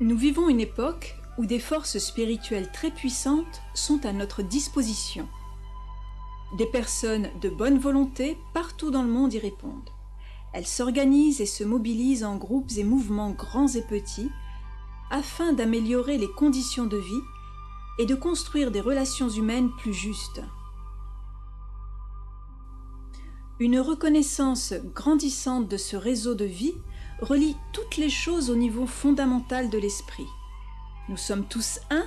Nous vivons une époque où des forces spirituelles très puissantes sont à notre disposition. Des personnes de bonne volonté partout dans le monde y répondent. Elles s'organisent et se mobilisent en groupes et mouvements grands et petits afin d'améliorer les conditions de vie et de construire des relations humaines plus justes. Une reconnaissance grandissante de ce réseau de vie relie toutes les choses au niveau fondamental de l'esprit. Nous sommes tous un,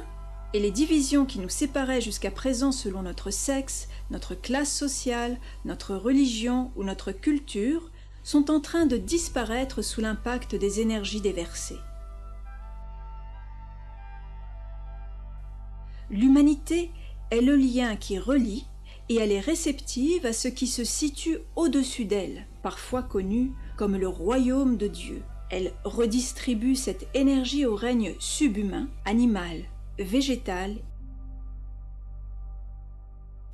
et les divisions qui nous séparaient jusqu'à présent selon notre sexe, notre classe sociale, notre religion ou notre culture sont en train de disparaître sous l'impact des énergies déversées. L'humanité est le lien qui relie et elle est réceptive à ce qui se situe au-dessus d'elle, parfois connu comme le royaume de Dieu. Elle redistribue cette énergie au règne subhumain, animal, végétal.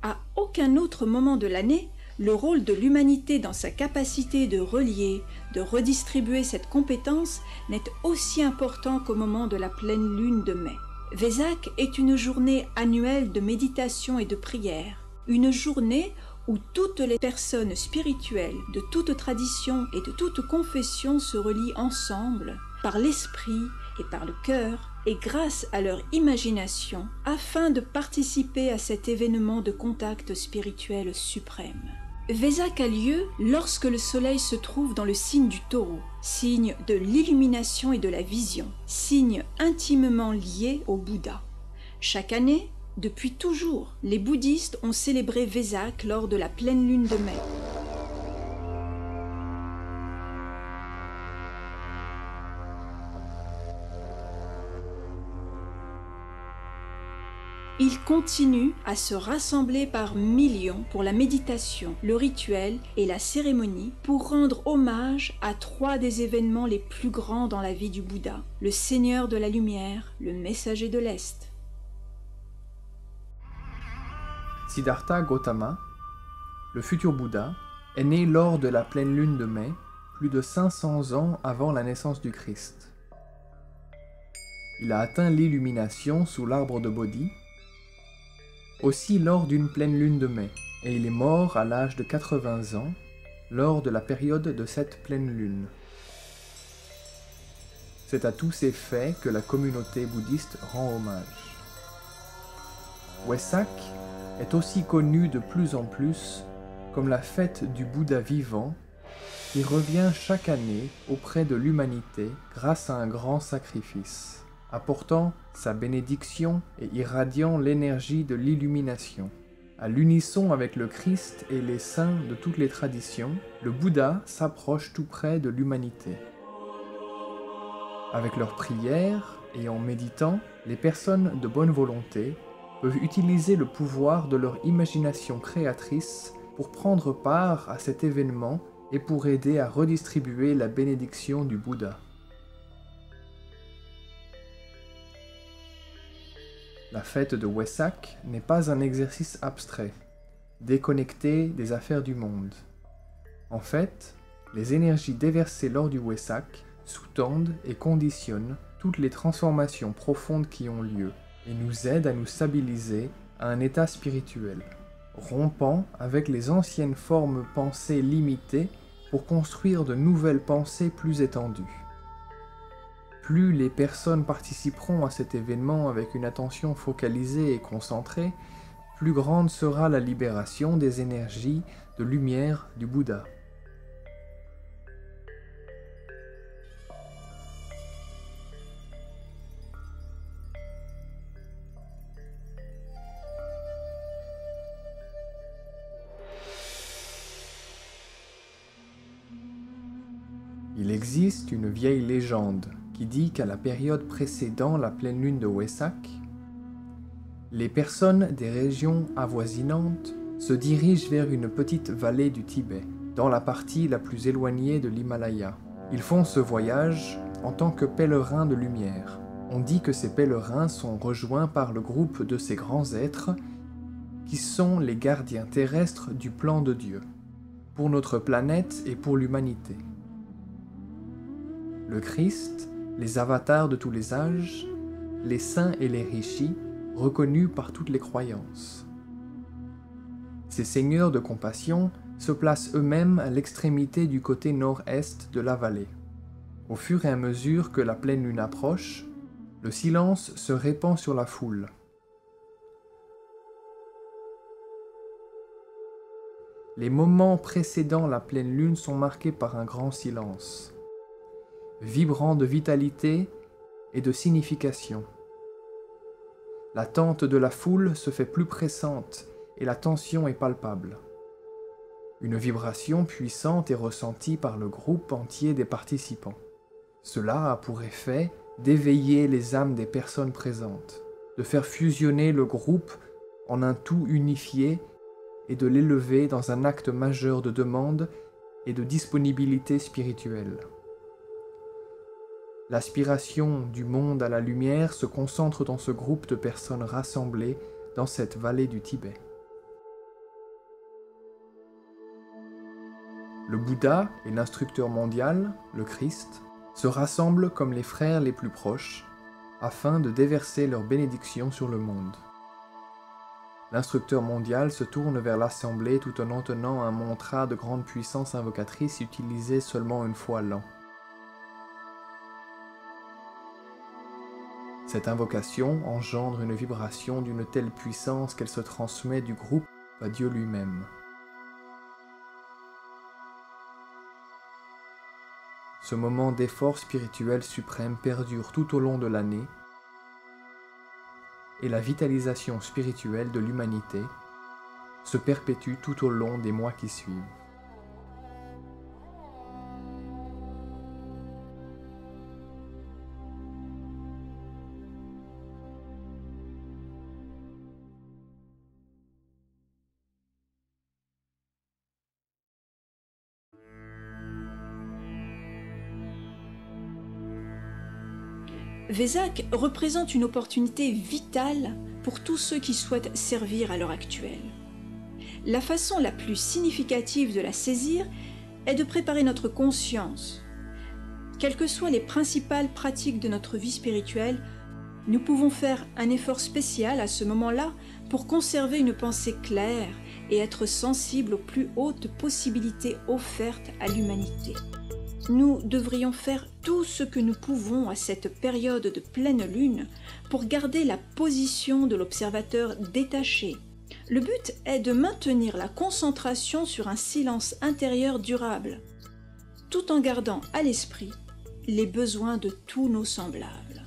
À aucun autre moment de l'année, le rôle de l'humanité dans sa capacité de relier, de redistribuer cette compétence n'est aussi important qu'au moment de la pleine lune de mai. Vesak est une journée annuelle de méditation et de prière, une journée où toutes les personnes spirituelles de toute tradition et de toute confession se relient ensemble par l'esprit et par le cœur et grâce à leur imagination afin de participer à cet événement de contact spirituel suprême. Vesak a lieu lorsque le soleil se trouve dans le signe du taureau, signe de l'illumination et de la vision, signe intimement lié au Bouddha. Chaque année, depuis toujours, les bouddhistes ont célébré Vesak lors de la pleine lune de mai. Ils continuent à se rassembler par millions pour la méditation, le rituel et la cérémonie pour rendre hommage à trois des événements les plus grands dans la vie du Bouddha, le Seigneur de la Lumière, le Messager de l'Est. Siddhartha Gautama, le futur Bouddha, est né lors de la pleine lune de mai, plus de 500 ans avant la naissance du Christ. Il a atteint l'illumination sous l'arbre de Bodhi, aussi lors d'une pleine lune de mai, et il est mort à l'âge de 80 ans, lors de la période de cette pleine lune. C'est à tous ces faits que la communauté bouddhiste rend hommage. Wesak est aussi connu de plus en plus comme la fête du Bouddha vivant qui revient chaque année auprès de l'humanité grâce à un grand sacrifice, apportant sa bénédiction et irradiant l'énergie de l'illumination. À l'unisson avec le Christ et les saints de toutes les traditions, le Bouddha s'approche tout près de l'humanité. Avec leurs prières et en méditant, les personnes de bonne volonté peuvent utiliser le pouvoir de leur imagination créatrice pour prendre part à cet événement et pour aider à redistribuer la bénédiction du Bouddha. La fête de Wesak n'est pas un exercice abstrait, déconnecté des affaires du monde. En fait, les énergies déversées lors du Wesak sous-tendent et conditionnent toutes les transformations profondes qui ont lieu et nous aident à nous stabiliser à un état spirituel, rompant avec les anciennes formes pensées limitées pour construire de nouvelles pensées plus étendues. Plus les personnes participeront à cet événement avec une attention focalisée et concentrée, plus grande sera la libération des énergies de lumière du Bouddha. Il existe une vieille légende qui dit qu'à la période précédant la pleine lune de Wesak, les personnes des régions avoisinantes se dirigent vers une petite vallée du Tibet, dans la partie la plus éloignée de l'Himalaya. Ils font ce voyage en tant que pèlerins de lumière. On dit que ces pèlerins sont rejoints par le groupe de ces grands êtres qui sont les gardiens terrestres du plan de Dieu, pour notre planète et pour l'humanité. Le Christ les avatars de tous les âges, les saints et les rishis, reconnus par toutes les croyances. Ces seigneurs de compassion se placent eux-mêmes à l'extrémité du côté nord-est de la vallée. Au fur et à mesure que la pleine lune approche, le silence se répand sur la foule. Les moments précédant la pleine lune sont marqués par un grand silence, vibrant de vitalité et de signification. L'attente de la foule se fait plus pressante et la tension est palpable. Une vibration puissante est ressentie par le groupe entier des participants. Cela a pour effet d'éveiller les âmes des personnes présentes, de faire fusionner le groupe en un tout unifié et de l'élever dans un acte majeur de demande et de disponibilité spirituelle. L'aspiration du monde à la lumière se concentre dans ce groupe de personnes rassemblées dans cette vallée du Tibet. Le Bouddha et l'instructeur mondial, le Christ, se rassemblent comme les frères les plus proches, afin de déverser leur bénédiction sur le monde. L'instructeur mondial se tourne vers l'assemblée tout en entonnant un mantra de grande puissance invocatrice utilisé seulement une fois l'an. Cette invocation engendre une vibration d'une telle puissance qu'elle se transmet du groupe à Dieu lui-même. Ce moment d'effort spirituel suprême perdure tout au long de l'année et la vitalisation spirituelle de l'humanité se perpétue tout au long des mois qui suivent. Vesak représente une opportunité vitale pour tous ceux qui souhaitent servir à l'heure actuelle. La façon la plus significative de la saisir est de préparer notre conscience. Quelles que soient les principales pratiques de notre vie spirituelle, nous pouvons faire un effort spécial à ce moment-là pour conserver une pensée claire et être sensibles aux plus hautes possibilités offertes à l'humanité. Nous devrions faire tout ce que nous pouvons à cette période de pleine lune pour garder la position de l'observateur détaché. Le but est de maintenir la concentration sur un silence intérieur durable, tout en gardant à l'esprit les besoins de tous nos semblables.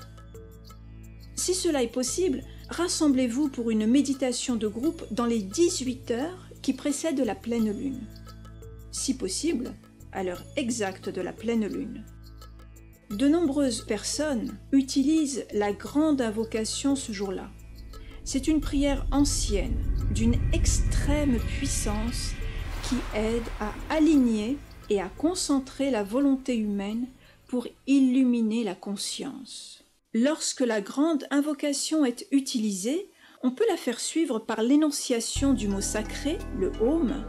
Si cela est possible, rassemblez-vous pour une méditation de groupe dans les 18 heures qui précèdent la pleine lune. Si possible, à l'heure exacte de la pleine lune. De nombreuses personnes utilisent la grande invocation ce jour-là. C'est une prière ancienne, d'une extrême puissance qui aide à aligner et à concentrer la volonté humaine pour illuminer la conscience. Lorsque la grande invocation est utilisée, on peut la faire suivre par l'énonciation du mot sacré, le Om,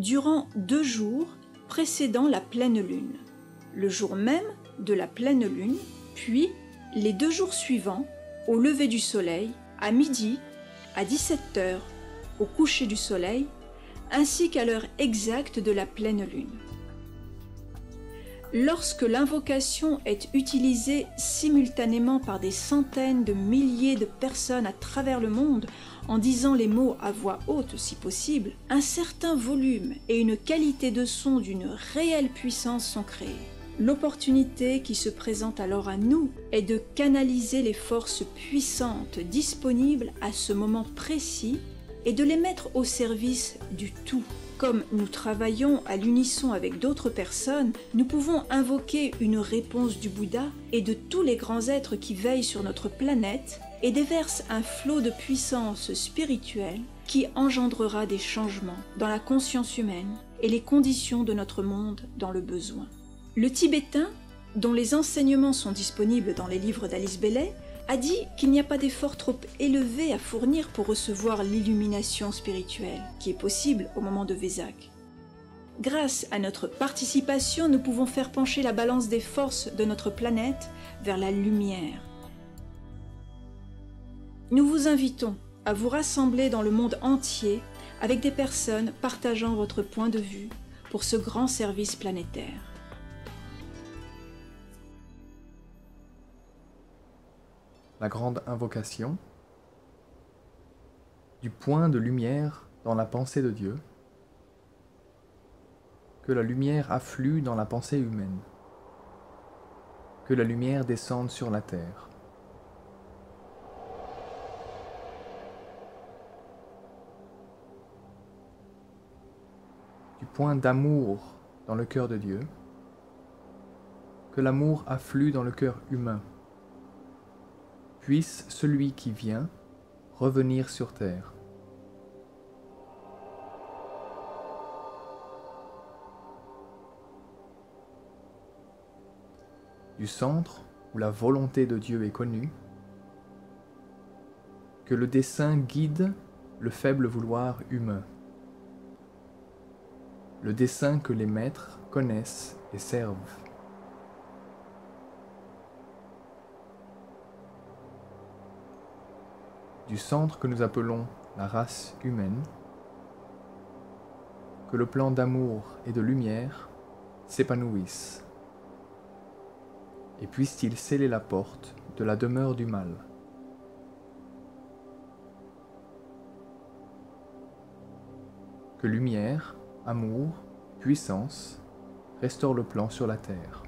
durant 2 jours précédant la pleine lune, le jour même de la pleine lune, puis les 2 jours suivants, au lever du soleil, à midi, à 17 heures, au coucher du soleil, ainsi qu'à l'heure exacte de la pleine lune. Lorsque l'invocation est utilisée simultanément par des centaines de milliers de personnes à travers le monde, en disant les mots à voix haute si possible, un certain volume et une qualité de son d'une réelle puissance sont créés. L'opportunité qui se présente alors à nous est de canaliser les forces puissantes disponibles à ce moment précis et de les mettre au service du tout. Comme nous travaillons à l'unisson avec d'autres personnes, nous pouvons invoquer une réponse du Bouddha et de tous les grands êtres qui veillent sur notre planète et déversent un flot de puissance spirituelle qui engendrera des changements dans la conscience humaine et les conditions de notre monde dans le besoin. Le tibétain, dont les enseignements sont disponibles dans les livres d'Alice Bailey, a dit qu'il n'y a pas d'effort trop élevé à fournir pour recevoir l'illumination spirituelle, qui est possible au moment de Vesak. Grâce à notre participation, nous pouvons faire pencher la balance des forces de notre planète vers la lumière. Nous vous invitons à vous rassembler dans le monde entier avec des personnes partageant votre point de vue pour ce grand service planétaire. La grande invocation du point de lumière dans la pensée de Dieu, que la lumière afflue dans la pensée humaine, que la lumière descende sur la terre. Du point d'amour dans le cœur de Dieu, que l'amour afflue dans le cœur humain. Puisse celui qui vient revenir sur terre. Du centre où la volonté de Dieu est connue, que le dessein guide le faible vouloir humain, le dessein que les maîtres connaissent et servent. Du centre que nous appelons la race humaine, que le plan d'amour et de lumière s'épanouisse, et puisse-t-il sceller la porte de la demeure du mal. Que lumière, amour, puissance restaurent le plan sur la terre.